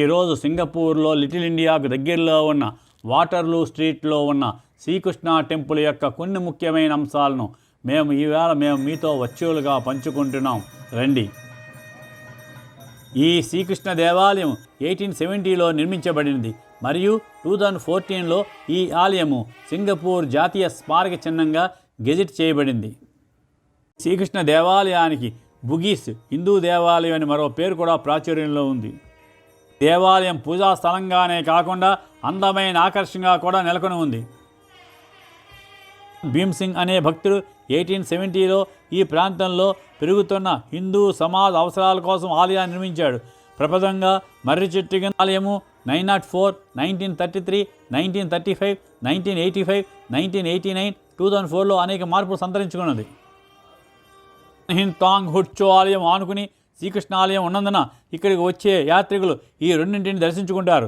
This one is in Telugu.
ఈరోజు సింగపూర్లో లిటిల్ ఇండియాకు దగ్గరలో ఉన్న వాటర్లూ స్ట్రీట్లో ఉన్న శ్రీకృష్ణ టెంపుల్ యొక్క కొన్ని ముఖ్యమైన అంశాలను మేము మీతో వర్చువల్గా పంచుకుంటున్నాం రండి. ఈ శ్రీకృష్ణ దేవాలయం 1870లో నిర్మించబడింది మరియు 2014లో ఈ ఆలయము సింగపూర్ జాతీయ స్మారక చిహ్నంగా గెజిట్ చేయబడింది. శ్రీకృష్ణ దేవాలయానికి బుగీస్ హిందూ దేవాలయం అని మరో పేరు కూడా ప్రాచుర్యంలో ఉంది. దేవాలయం పూజా స్థలంగానే కాకుండా అందమైన ఆకర్షణగా కూడా నెలకొని ఉంది. భీమ్సింగ్ అనే భక్తుడు 1870లో ఈ ప్రాంతంలో పెరుగుతున్న హిందూ సమాజ అవసరాల కోసం ఆలయాన్ని నిర్మించాడు. ప్రపంచంగా మర్రి చెట్టు ఆలయము 904, 1933, 1935, 1985, 1989, 2004లో అనేక మార్పులు సంతరించుకున్నది. తాంగ్ హుట్చో ఆలయం ఆనుకుని శ్రీకృష్ణ ఆలయం ఉన్నందున ఇక్కడికి వచ్చే యాత్రికులు ఈ రెండింటిని దర్శించుకుంటారు.